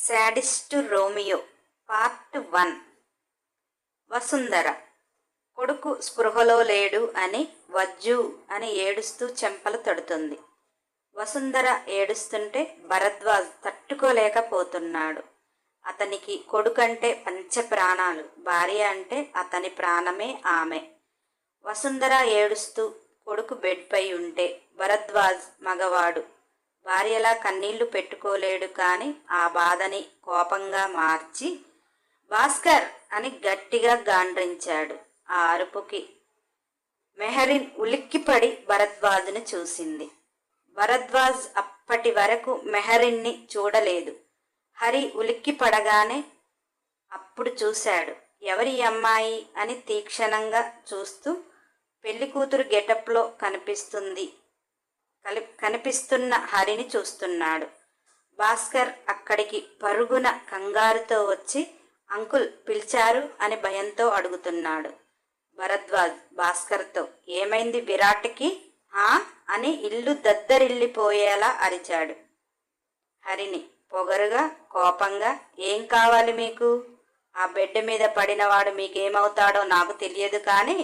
Sadist Romeo part 1. Vasundhara కొడుకు స్పృహలో లేడు అని వజ్జు అని ఏడుస్తూ చెంపలు తడుతుంది. వసుంధర ఏడుస్తుంటే భరద్వాజ్ తట్టుకోలేకపోతున్నాడు. అతనికి కొడుకంటే పంచప్రాణాలు, భార్య అంటే అతని ప్రాణమే ఆమె. వసుంధర ఏడుస్తూ కొడుకు బెడ్పై ఉంటే భరద్వాజ్ మగవాడు, భార్యలా కన్నీళ్లు పెట్టుకోలేడు. కానీ ఆ బాధని కోపంగా మార్చి భాస్కర్ అని గట్టిగా గాండ్రించాడు. ఆ అరుపుకి మెహరిన్ ఉలిక్కిపడి భరద్వాజ్ని చూసింది. భరద్వాజ్ అప్పటి వరకు మెహరిన్ని చూడలేదు. హరి ఉలిక్కి పడగానే అప్పుడు చూశాడు. ఎవరి అమ్మాయి అని తీక్షణంగా చూస్తూ పెళ్లికూతురు గెటప్లో కనిపిస్తున్న హరిని చూస్తున్నాడు. భాస్కర్ అక్కడికి పరుగున కంగారుతో వచ్చి అంకుల్ పిలిచారు అని భయంతో అడుగుతున్నాడు. భరద్వాజ్ భాస్కర్తో ఏమైంది విరాట్కి అని ఇల్లు దద్దరిల్లిపోయేలా అరిచాడు. హరిని పొగరుగా కోపంగా ఏం కావాలి మీకు? ఆ బెడ్ మీద పడినవాడు మీకేమవుతాడో నాకు తెలియదు, కానీ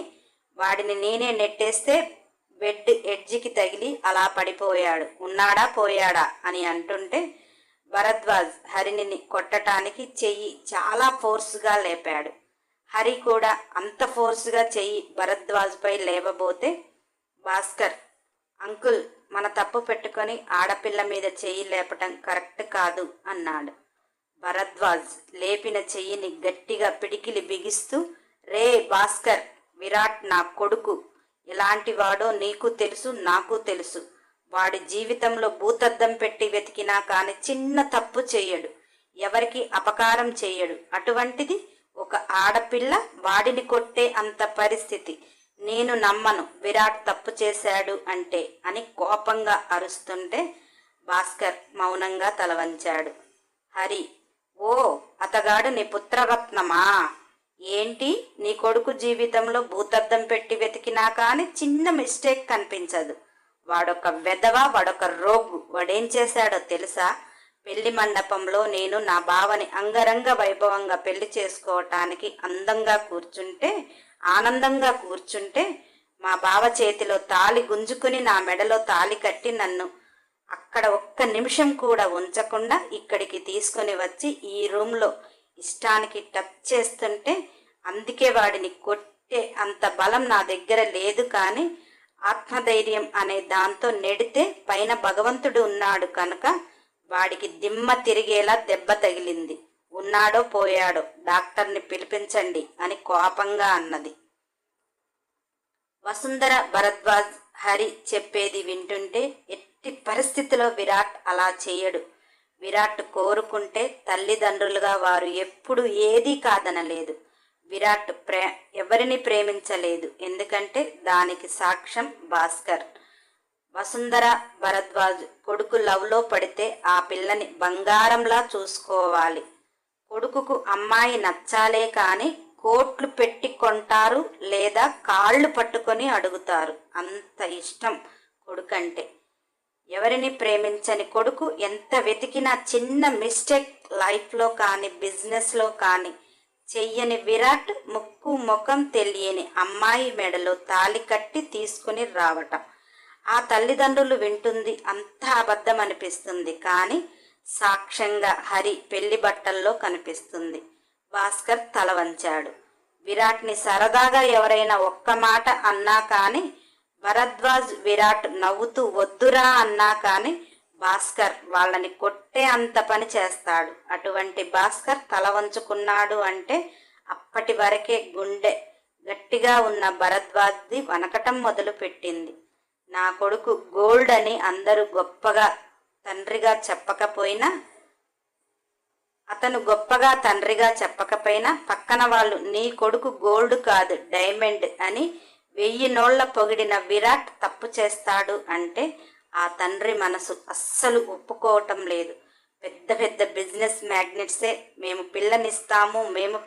వాడిని నేనే నెట్టేస్తే బెడ్ ఎడ్జికి తగిలి అలా పడిపోయాడు. ఉన్నాడా పోయాడా అని అంటుంటే భరద్వాజ్ హరిని కొట్టడానికి చెయ్యి చాలా ఫోర్స్గా లేపాడు. హరి కూడా అంత ఫోర్స్గా చెయ్యి భరద్వాజ్పై లేవబోతే భాస్కర్ అంకుల్ మన తప్పు పెట్టుకొని ఆడపిల్ల మీద చెయ్యి లేపటం కరెక్ట్ కాదు అన్నాడు. భరద్వాజ్ లేపిన చెయ్యిని గట్టిగా పిడికిలి బిగిస్తూ రే భాస్కర్, విరాట్ నా కొడుకు, ఎలాంటి వాడో నీకు తెలుసు, నాకు తెలుసు. వాడి జీవితంలో భూతద్దం పెట్టి వెతికినా కానీ చిన్న తప్పు చేయడు, ఎవరికి అపకారం చేయడు. అటువంటిది ఒక ఆడపిల్ల వాడిని కొట్టే అంత పరిస్థితి నేను నమ్మను. విరాట్ తప్పు చేశాడు అంటే అని కోపంగా అరుస్తుంటే భాస్కర్ మౌనంగా తలవంచాడు. హరి ఓ అతగాడు నీ పుత్రరత్నమా? ఏంటి నీ కొడుకు జీవితంలో భూతద్దం పెట్టి వెతికినా కానీ చిన్న మిస్టేక్ కనిపించదు. వాడొక వెధవ, వాడొక రోగు. వాడేం చేశాడో తెలుసా? పెళ్లి మండపంలో నేను నా బావని అంగరంగ వైభవంగా పెళ్లి చేసుకోవటానికి ఆనందంగా కూర్చుంటే మా బావ చేతిలో తాళి గుంజుకుని నా మెడలో తాళి కట్టి నన్ను అక్కడ ఒక్క నిమిషం కూడా ఉంచకుండా ఇక్కడికి తీసుకొని వచ్చి ఈ రూమ్లో ఇష్టానికి టచ్ చేస్తుంటే అందుకే వాడిని కొట్టే అంత బలం నా దగ్గర లేదు. కానీ ఆత్మధైర్యం అనే దాంతో నెడితే పైన భగవంతుడు ఉన్నాడు కనుక వాడికి దిమ్మ తిరిగేలా దెబ్బ తగిలింది. ఉన్నాడో పోయాడో డాక్టర్ని పిలిపించండి అని కోపంగా అన్నది. వసుంధర భరద్వాజ్ హరి చెప్పేది వింటుంటే ఎట్టి పరిస్థితిలో విరాట్ అలా చేయడు. విరాట్ కోరుకుంటే తల్లిదండ్రులుగా వారు ఎప్పుడు ఏదీ కాదనలేదు. విరాట్ ఎవరిని ప్రేమించలేదు, ఎందుకంటే దానికి సాక్ష్యం భాస్కర్. వసుంధర భరద్వాజ్ కొడుకు లవ్లో పడితే ఆ పిల్లని బంగారంలా చూసుకోవాలి. కొడుకుకు అమ్మాయి నచ్చాలే కానీ కోట్లు పెట్టి కొంటారు లేదా కాళ్ళు పట్టుకొని అడుగుతారు. అంత ఇష్టం కొడుకంటే. ఎవరిని ప్రేమించని కొడుకు ఎంత వెతికినా చిన్న మిస్టేక్ లైఫ్లో కానీ బిజినెస్లో కానీ చెయ్యని విరాట్ ముక్కు ముఖం తెలియని అమ్మాయి మెడలో తాళి కట్టి తీసుకుని రావటం ఆ తల్లిదండ్రులు వింటుంది అంతా అబద్ధం అనిపిస్తుంది. కానీ సాక్ష్యంగా హరి పెళ్లి బట్టల్లో కనిపిస్తుంది. భాస్కర్ తల వంచాడు. విరాట్ని సరదాగా ఎవరైనా ఒక్క మాట అన్నా కానీ భరద్వాజ్ విరాట్ నవ్వుతూ వద్దురా అన్నా కానీ భాస్కర్ వాళ్ళని కొట్టే అంత పని చేస్తాడు. అటువంటి భాస్కర్ తల వంచుకున్నాడు అంటే అప్పటి వరకే గుండె గట్టిగా ఉన్న భరద్వాజ్ది వనకటం మొదలు పెట్టింది. నా కొడుకు గోల్డ్ అని అందరూ అతను గొప్పగా తండ్రిగా చెప్పకపోయినా పక్కన వాళ్ళు నీ కొడుకు గోల్డ్ కాదు డైమండ్ అని 1000 నోళ్ల పొగిడిన విరాట్ తప్పు చేస్తాడు అంటే ఆ తండ్రి మనసు అస్సలు ఒప్పుకోవటం లేదు. పెద్ద పెద్ద బిజినెస్ మ్యాగ్నెట్సే మేము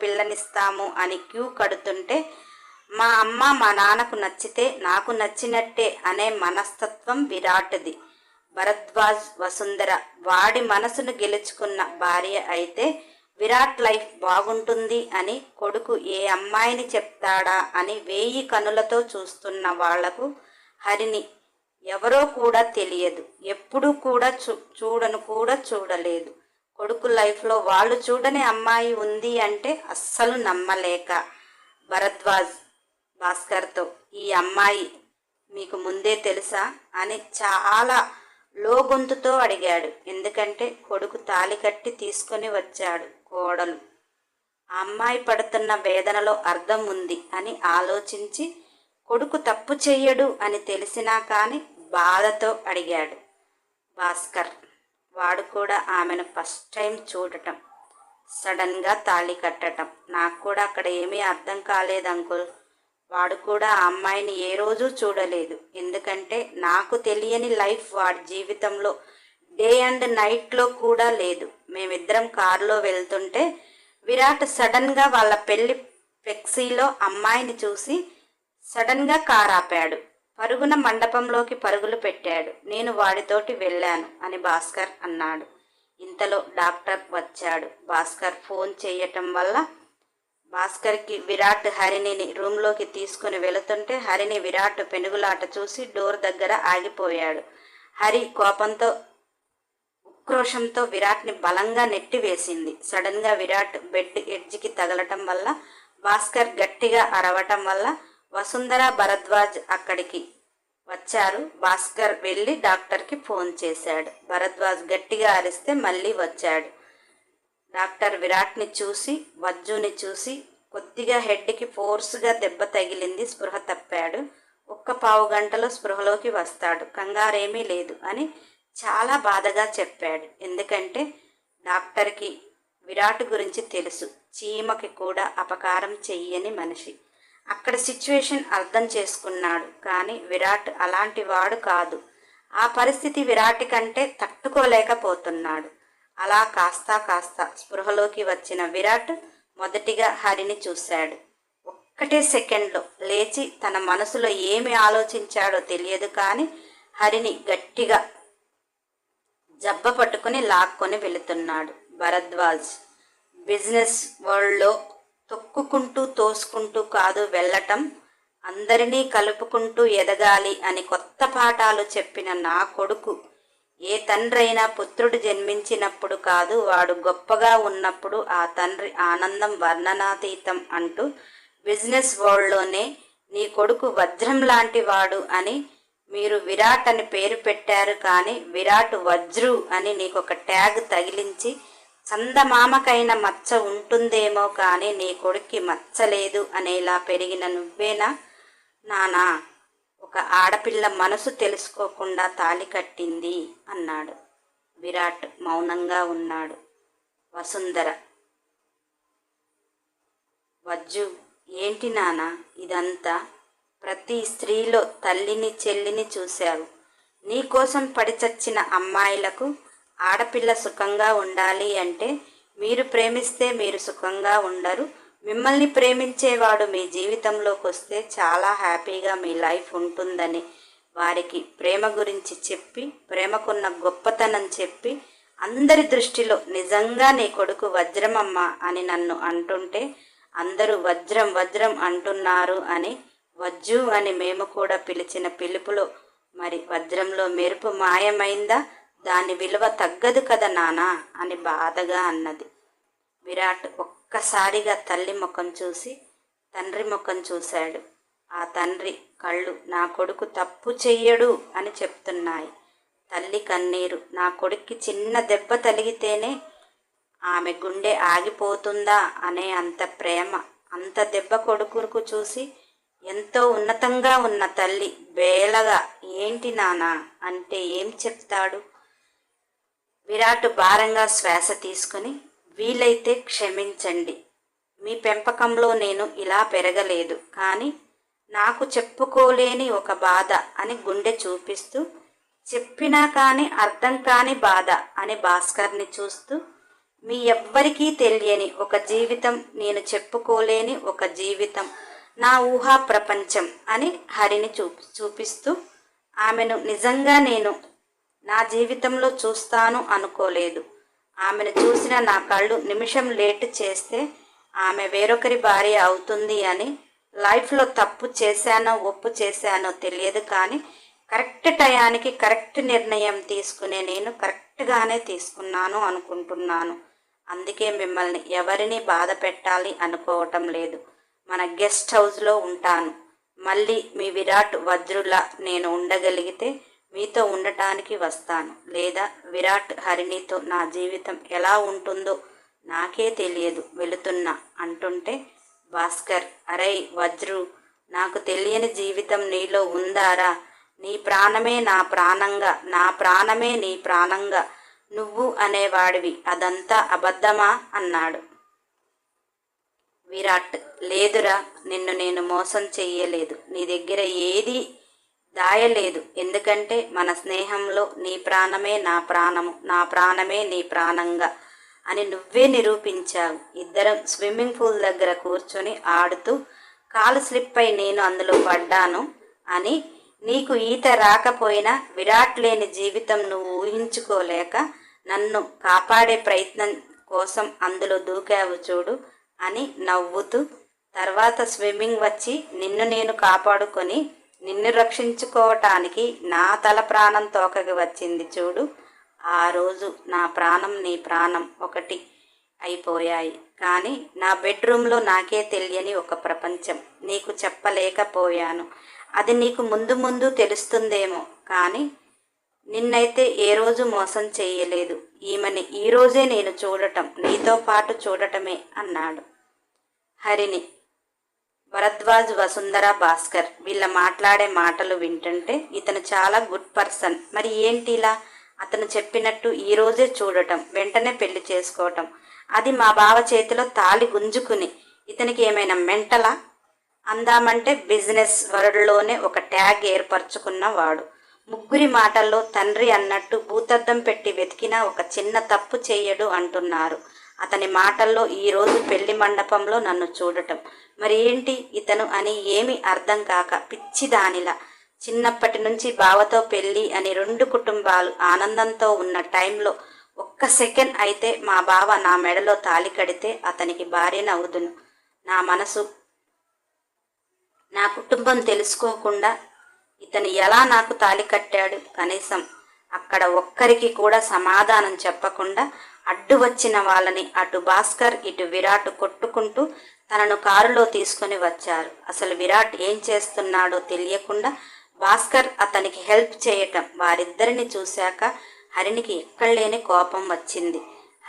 పిల్లనిస్తాము అని క్యూ కడుతుంటే మా అమ్మ మా నాన్నకు నచ్చితే నాకు నచ్చినట్టే అనే మనస్తత్వం విరాట్ది. భరద్వాజ్ వసుంధర వాడి మనసును గెలుచుకున్న భార్య అయితే విరాట్ లైఫ్ బాగుంటుంది అని కొడుకు ఏ అమ్మాయిని చెప్తాడా అని 1000 కనులతో చూస్తున్న వాళ్లకు హరిని ఎవరో కూడా తెలియదు. ఎప్పుడూ కూడా చూడను కూడా చూడలేదు. కొడుకు లైఫ్లో వాళ్ళు చూడని అమ్మాయి ఉంది అంటే అస్సలు నమ్మలేక భరద్వాజ్ భాస్కర్తో, ఈ అమ్మాయి మీకు ముందే తెలుసా అని చాలా లోగొంతుతో అడిగాడు. ఎందుకంటే కొడుకు తాళి కట్టి తీసుకొని వచ్చాడు. కోడలు ఆ అమ్మాయి పడుతున్న వేదనలో అర్థం ఉంది అని ఆలోచించి, కొడుకు తప్పు చెయ్యడు అని తెలిసినా కానీ బాధతో అడిగాడు భాస్కర్. వాడు కూడా ఆమెను ఫస్ట్ టైం చూడటం, సడన్గా తాళి కట్టడం. నాకు కూడా అక్కడ ఏమీ అర్థం కాలేదు అంకుల్. వాడు కూడా ఆ అమ్మాయిని ఏ రోజు చూడలేదు. ఎందుకంటే నాకు తెలియని లైఫ్ వాడి జీవితంలో డే అండ్ నైట్లో కూడా లేదు. మేమిద్దరం కారులో వెళ్తుంటే విరాట్ సడన్గా వాళ్ళ పెళ్లి ఫ్లెక్సీలో అమ్మాయిని చూసి సడన్గా కారు ఆపాడు. పరుగున మండపంలోకి పరుగులు పెట్టాడు. నేను వాడితోటి వెళ్ళాను అని భాస్కర్ అన్నాడు. ఇంతలో డాక్టర్ వచ్చాడు. భాస్కర్ ఫోన్ చేయటం వల్ల భాస్కర్కి విరాట్ హరిణిని రూమ్లోకి తీసుకుని వెళుతుంటే హరిణి విరాట్ పెనుగులాట చూసి డోర్ దగ్గర ఆగిపోయాడు. హరి కోపంతో ఉక్రోషంతో విరాట్ని బలంగా నెట్టివేసింది. సడన్గా విరాట్ బెడ్ ఎడ్జికి తగలటం వల్ల, భాస్కర్ గట్టిగా అరవటం వల్ల వసుంధర భరద్వాజ్ అక్కడికి వచ్చారు. భాస్కర్ వెళ్ళి డాక్టర్కి ఫోన్ చేశాడు. భరద్వాజ్ గట్టిగా అరిస్తే మళ్ళీ వచ్చాడు. డాక్టర్ విరాట్ని చూసి వజ్జుని చూసి, కొద్దిగా హెడ్కి ఫోర్స్గా దెబ్బ తగిలింది, స్పృహ తప్పాడు, ఒక్క పావు గంటలో స్పృహలోకి వస్తాడు, కంగారేమీ లేదు అని చాలా బాధగా చెప్పాడు. ఎందుకంటే డాక్టర్కి విరాట్ గురించి తెలుసు. చీమకి కూడా అపకారం చెయ్యని మనిషి. అక్కడ సిచ్యువేషన్ అర్థం చేసుకున్నాడు. కానీ విరాట్ అలాంటి వాడు కాదు. ఆ పరిస్థితి విరాట్ కంటే తట్టుకోలేకపోతున్నాడు. అలా కాస్త స్పృహలోకి వచ్చిన విరాట్ మొదటిగా హరిని చూశాడు. ఒక్కటే సెకండ్లో లేచి తన మనసులో ఏమి ఆలోచించాడో తెలియదు కానీ హరిని గట్టిగా జబ్బ పట్టుకుని లాక్కొని వెళుతున్నాడు. భరద్వాజ్ బిజినెస్ వరల్డ్లో తొక్కుకుంటూ తోసుకుంటూ కాదు వెళ్ళటం, అందరినీ కలుపుకుంటూ ఎదగాలి అని కొత్త పాఠాలు చెప్పిన నా కొడుకు. ఏ తండ్రైనా పుత్రుడు జన్మించినప్పుడు కాదు, వాడు గొప్పగా ఉన్నప్పుడు ఆ తండ్రి ఆనందం వర్ణనాతీతం అంటూ బిజినెస్ వరల్డ్లోనే నీ కొడుకు వజ్రం లాంటి వాడు అని మీరు విరాట్ అని పేరు పెట్టారు. కానీ విరాట్ వజ్రు అని నీకొక ట్యాగ్ తగిలించి, చందమామకైన మచ్చ ఉంటుందేమో కానీ నీ కొడుక్కి మచ్చలేదు అనేలా పెరిగిన నువ్వేనా నానా ఒక ఆడపిల్ల మనసు తెలుసుకోకుండా తాళి కట్టింది అన్నాడు. విరాట్ మౌనంగా ఉన్నాడు. వసుంధర, వజ్జు ఏంటి నాన్న ఇదంతా? ప్రతి స్త్రీలో తల్లిని చెల్లిని చూశావు. నీకోసం పడి చచ్చిన అమ్మాయిలకు ఆడపిల్ల సుఖంగా ఉండాలి అంటే మీరు ప్రేమిస్తే మీరు సుఖంగా ఉండరు. మిమ్మల్ని ప్రేమించేవాడు మీ జీవితంలోకి వస్తే చాలా హ్యాపీగా మీ లైఫ్ ఉంటుందని వారికి ప్రేమ గురించి చెప్పి, ప్రేమకున్న గొప్పతనం చెప్పి, అందరి దృష్టిలో నిజంగా నీ కొడుకు వజ్రమమ్మ అని నన్ను అంటుంటే అందరూ వజ్రం వజ్రం అంటున్నారు అని వజ్జు అని మేము కూడా పిలిచిన పిలుపులో మరి వజ్రంలో మెరుపు మాయమైందా? దాని విలువ తగ్గదు కదా నానా అని బాధగా అన్నది. విరాట్ ఒక్కసారిగా తల్లి ముఖం చూసి తండ్రి ముఖం చూశాడు. ఆ తండ్రి కళ్ళు నా కొడుకు తప్పు చెయ్యడు అని చెప్తున్నాయి. తల్లి కన్నీరు నా కొడుక్కి చిన్న దెబ్బ తగిలితేనే ఆమె గుండె ఆగిపోతుందా అనే అంత ప్రేమ. అంత దెబ్బ కొడుకుకు చూసి ఎంతో ఉన్నతంగా ఉన్న తల్లి బేలగా ఏంటి నానా అంటే ఏం చెప్తాడు? విరాట్ భారంగా శ్వాస తీసుకుని, వీలైతే క్షమించండి, మీ పెంపకంలో నేను ఇలా పెరగలేదు, కానీ నాకు చెప్పుకోలేని ఒక బాధ అని గుండె చూపిస్తూ, చెప్పినా కానీ అర్థం కాని బాధ అని భాస్కర్ని చూస్తూ, మీ ఎవ్వరికీ తెలియని ఒక జీవితం, నేను చెప్పుకోలేని ఒక జీవితం, నా ఊహా ప్రపంచం అని హరిని చూపిస్తూ ఆమెను నిజంగా నేను నా జీవితంలో చూస్తాను అనుకోలేదు. ఆమెను చూసిన నా కళ్ళు నిమిషం లేట్ చేస్తే ఆమె వేరొకరి భార్య అవుతుంది అని. లైఫ్లో తప్పు చేశానో ఒప్పు చేశానో తెలియదు, కానీ కరెక్ట్ టయానికి కరెక్ట్ నిర్ణయం తీసుకునే నేను కరెక్ట్గానే తీసుకున్నాను అనుకుంటున్నాను. అందుకే మిమ్మల్ని ఎవరిని బాధ పెట్టాలి అనుకోవటం లేదు. మన గెస్ట్ హౌస్లో ఉంటాను. మళ్ళీ మీ విరాట్ వజ్రులా నేను ఉండగలిగితే మీతో ఉండటానికి వస్తాను. లేదా విరాట్ హరిణితో నా జీవితం ఎలా ఉంటుందో నాకే తెలియదు, వెళుతున్నా అంటుంటే భాస్కర్, అరై వజ్రు, నాకు తెలియని జీవితం నీలో ఉందారా? నీ ప్రాణమే నా ప్రాణంగా, నా ప్రాణమే నీ ప్రాణంగా నువ్వు అనేవాడివి, అదంతా అబద్ధమా అన్నాడు. విరాట్, లేదురా, నిన్ను నేను మోసం చెయ్యలేదు. నీ దగ్గర ఏదీ దాయలేదు. ఎందుకంటే మన స్నేహంలో నీ ప్రాణమే నా ప్రాణము, నా ప్రాణమే నీ ప్రాణంగా అని నువ్వే నిరూపించావు. ఇద్దరం స్విమ్మింగ్ పూల్ దగ్గర కూర్చొని ఆడుతూ కాలు స్లిప్ అయి నేను అందులో పడ్డాను అని, నీకు ఈత రాకపోయినా విరాట్ లేని జీవితం నువ్వు ఊహించుకోలేక నన్ను కాపాడే ప్రయత్నం కోసం అందులో దూకావు చూడు అని నవ్వుతూ, తర్వాత స్విమ్మింగ్ వచ్చి నిన్ను నేను కాపాడుకొని నిన్ను రక్షించుకోవటానికి నా తల ప్రాణం తోకకి వచ్చింది చూడు. ఆ రోజు నా ప్రాణం నీ ప్రాణం ఒకటి అయిపోయాయి. కానీ నా బెడ్రూమ్లో నాకే తెలియని ఒక ప్రపంచం నీకు చెప్పలేకపోయాను. అది నీకు ముందు ముందు తెలుస్తుందేమో, కానీ నిన్నైతే ఏ రోజు మోసం చేయలేదు. ఈమెని ఈరోజే నేను చూడటం, నీతో పాటు చూడటమే అన్నాడు. హరిణి, భరద్వాజ్, వసుంధర, భాస్కర్ వీళ్ళ మాట్లాడే మాటలు వింటుంటే ఇతను చాలా గుడ్ పర్సన్, మరి ఏంటి ఇలా అతను చెప్పినట్టు ఈరోజే చూడటం, వెంటనే పెళ్లి చేసుకోవటం, అది మా బావ చేతిలో తాళి గుంజుకుని, ఇతనికి ఏమైనా మెంటలా? అందామంటే బిజినెస్ వరల్డ్లోనే ఒక ట్యాగ్ ఏర్పరచుకున్నవాడు. ముగ్గురి మాటల్లో తండ్రి అన్నట్టు భూతద్దం పెట్టి వెతికినా ఒక చిన్న తప్పు చెయ్యడు అంటున్నారు. అతని మాటల్లో ఈరోజు పెళ్లి మండపంలో నన్ను చూడటం, మరి ఏంటి ఇతను అని ఏమీ అర్థం కాక పిచ్చిదానిలా చిన్నప్పటి నుంచి బావతో పెళ్ళి అని రెండు కుటుంబాలు ఆనందంతో ఉన్న టైంలో ఒక్క సెకండ్ అయితే మా బావ నా మెడలో తాళి కడితే అతనికి భార్యనవుదును. నా మనసు, నా కుటుంబం తెలుసుకోకుండా ఇతను ఎలా నాకు తాళి కట్టాడు? కనీసం అక్కడ ఒక్కరికి కూడా సమాధానం చెప్పకుండా అడ్డు వచ్చిన వాళ్ళని అటు భాస్కర్ ఇటు విరాట్ కొట్టుకుంటూ తనను కారులో తీసుకొని వచ్చారు. అసలు విరాట్ ఏం చేస్తున్నాడో తెలియకుండా భాస్కర్ అతనికి హెల్ప్ చేయటం వారిద్దరిని చూశాక హరిణికి ఎక్కడలేని కోపం వచ్చింది.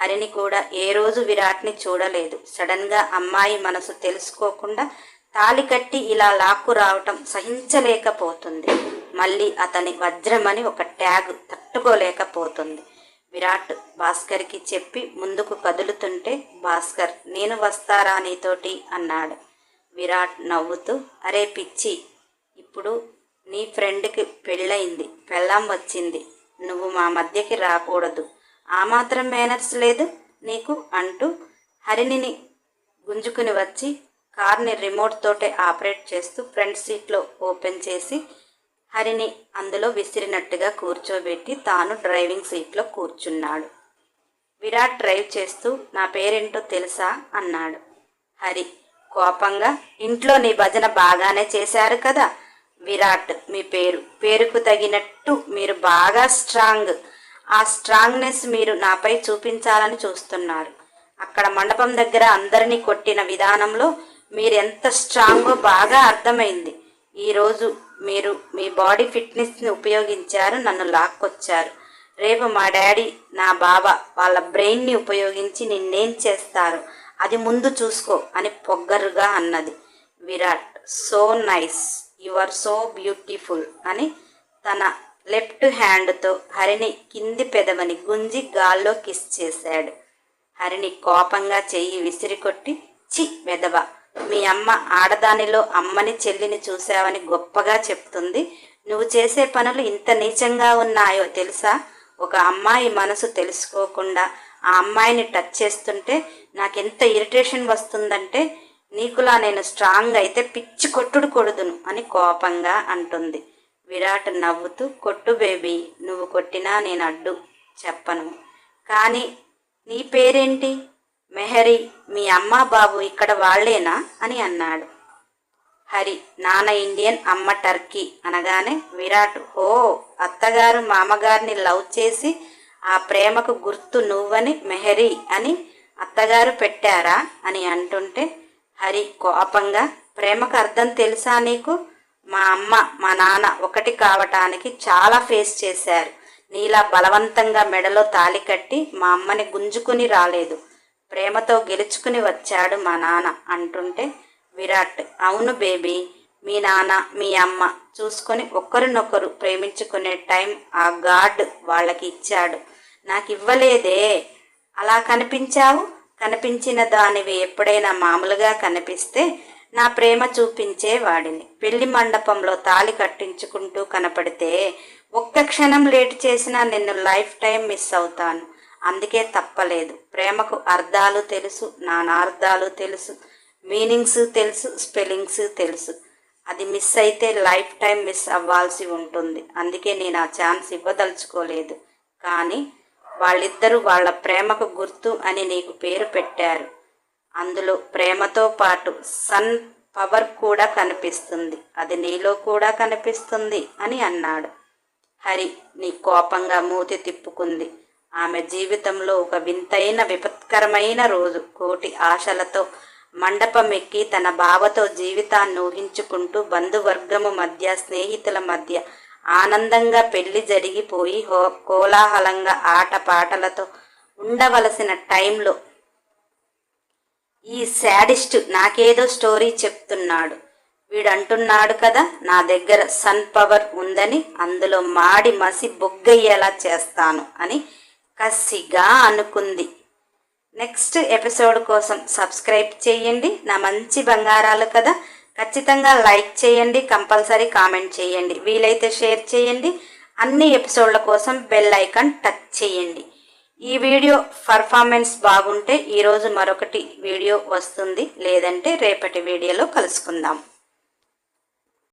హరిణి కూడా ఏ రోజు విరాట్ని చూడలేదు. సడన్గా అమ్మాయి మనసు తెలుసుకోకుండా తాళి కట్టి ఇలా లాక్కు రావటం సహించలేకపోతుంది. మళ్ళీ అతని వజ్రమని ఒక ట్యాగ్ తట్టుకోలేకపోతుంది. విరాట్ భాస్కర్కి చెప్పి ముందుకు కదులుతుంటే భాస్కర్, నేను వస్తారా నీతోటి అన్నాడు. విరాట్ నవ్వుతూ, అరే పిచ్చి, ఇప్పుడు నీ ఫ్రెండ్కి పెళ్ళయింది, పెళ్ళాం వచ్చింది, నువ్వు మా మధ్యకి రాకూడదు, ఆ మాత్రం మేనర్స్ లేదు నీకు అంటూ హరిణిని గుంజుకుని వచ్చి కార్ని రిమోట్ తోటే ఆపరేట్ చేస్తూ ఫ్రంట్ సీట్లో ఓపెన్ చేసి హరిని అందులో విసిరినట్టుగా కూర్చోబెట్టి తాను డ్రైవింగ్ సీట్లో కూర్చున్నాడు. విరాట్ డ్రైవ్ చేస్తూ, నా పేరేంటో తెలుసా అన్నాడు. హరి కోపంగా, ఇంట్లో నీ భజన బాగానే చేశారు కదా. విరాట్, మీ పేరుకు తగినట్టు మీరు బాగా స్ట్రాంగ్. ఆ స్ట్రాంగ్నెస్ మీరు నాపై చూపించాలని చూస్తున్నారు. అక్కడ మండపం దగ్గర అందరినీ కొట్టిన విధానంలో మీరెంత స్ట్రాంగో బాగా అర్థమైంది. ఈరోజు మీరు మీ బాడీ ఫిట్నెస్ని ఉపయోగించారు, నన్ను లాక్కొచ్చారు. రేపు మా డాడీ, నా బావ వాళ్ళ బ్రెయిన్ని ఉపయోగించి నిన్నేం చేస్తారు అది ముందు చూసుకో అని పొగ్గరుగా అన్నది. Virat, so nice, you are so beautiful అని తన లెఫ్ట్ హ్యాండ్తో హరిణి కింది పెదవని గుంజి గాల్లో కిస్ చేశాడు. హరిణి కోపంగా చెయ్యి విసిరికొట్టి, చి వెదవ, మీ అమ్మ ఆడదానిలో అమ్మని చెల్లిని చూసావని గొప్పగా చెప్తుంది. నువ్వు చేసే పనులు ఇంత నీచంగా ఉన్నాయో తెలుసా? ఒక అమ్మాయి మనసు తెలుసుకోకుండా ఆ అమ్మాయిని టచ్ చేస్తుంటే నాకెంత ఇరిటేషన్ వస్తుందంటే నీకులా నేను స్ట్రాంగ్ అయితే పిచ్చి కొట్టుడు కొడుదును అని కోపంగా అంటుంది. విరాట్ నవ్వుతూ, కొట్టు బేబీ, నువ్వు కొట్టినా నేను అడ్డు చెప్పను. కానీ నీ పేరేంటి? మెహరీ. మీ అమ్మ బాబు ఇక్కడ వాళ్లేనా అని అన్నాడు. హరి, నాన్న ఇండియన్, అమ్మ టర్కీ అనగానే విరాట్, ఓ, అత్తగారు మామగారిని లవ్ చేసి ఆ ప్రేమకు గుర్తు నువ్వని మెహరీ అని అత్తగారు పెట్టారా అని అంటుంటే హరి కోపంగా, ప్రేమకు అర్థం తెలుసా నీకు? మా అమ్మ మా నాన్న ఒకటి కావటానికి చాలా ఫేస్ చేశారు. నీలా బలవంతంగా మెడలో తాళి కట్టి మా అమ్మని గుంజుకుని రాలేదు, ప్రేమతో గెలుచుకుని వచ్చాడు మా నాన్న అంటుంటే విరాట్, అవును బేబీ, మీ నాన్న మీ అమ్మ చూసుకొని ఒకరినొకరు ప్రేమించుకునే టైం ఆ గాడ్ వాళ్ళకి ఇచ్చాడు, నాకు ఇవ్వలేదే. అలా కనిపించావు, కనిపించిన దానివి ఎప్పుడైనా మామూలుగా కనిపిస్తే నా ప్రేమ చూపించేవాడిని. పెళ్లి మండపంలో తాళి కట్టించుకుంటూ కనపడితే ఒక్క క్షణం లేట్ చేసినా నిన్ను లైఫ్ టైం మిస్ అవుతాను. అందుకే తప్పలేదు. ప్రేమకు అర్థాలు తెలుసు, నానార్థాలు తెలుసు, మీనింగ్స్ తెలుసు, స్పెల్లింగ్స్ తెలుసు. అది మిస్ అయితే లైఫ్ టైం మిస్ అవ్వాల్సి ఉంటుంది. అందుకే నేను ఆ ఛాన్స్ ఇవ్వదలుచుకోలేదు. కానీ వాళ్ళిద్దరూ వాళ్ళ ప్రేమకు గుర్తు అని నీకు పేరు పెట్టారు. అందులో ప్రేమతో పాటు సన్ పవర్ కూడా కనిపిస్తుంది. అది నీలో కూడా కనిపిస్తుంది అని అన్నాడు. హరి నీ కోపంగా మూతి తిప్పుకుంది. ఆమె జీవితంలో ఒక వింతైన విపత్కరమైన రోజు. కోటి ఆశలతో మండపం ఎక్కి తన బావతో జీవితాన్ని ఊహించుకుంటూ బంధువర్గము మధ్య, స్నేహితుల మధ్య ఆనందంగా పెళ్లి జరిగిపోయి కోలాహలంగా ఆటపాటలతో ఉండవలసిన టైంలో ఈ శాడిస్ట్ నాకేదో స్టోరీ చెప్తున్నాడు. వీడంటున్నాడు కదా నా దగ్గర సన్ పవర్ ఉందని, అందులో మాడి మసి బొగ్గయ్యేలా చేస్తాను అని కసిగా అనుకుంది. నెక్స్ట్ ఎపిసోడ్ కోసం సబ్స్క్రైబ్ చేయండి. నా మంచి బంగారాలు కదా, ఖచ్చితంగా లైక్ చేయండి, కంపల్సరీ కామెంట్ చేయండి, వీలైతే షేర్ చేయండి. అన్ని ఎపిసోడ్ల కోసం బెల్ ఐకాన్ టచ్ చేయండి. ఈ వీడియో పర్ఫార్మెన్స్ బాగుంటే ఈరోజు మరొకటి వీడియో వస్తుంది, లేదంటే రేపటి వీడియోలో కలుసుకుందాం.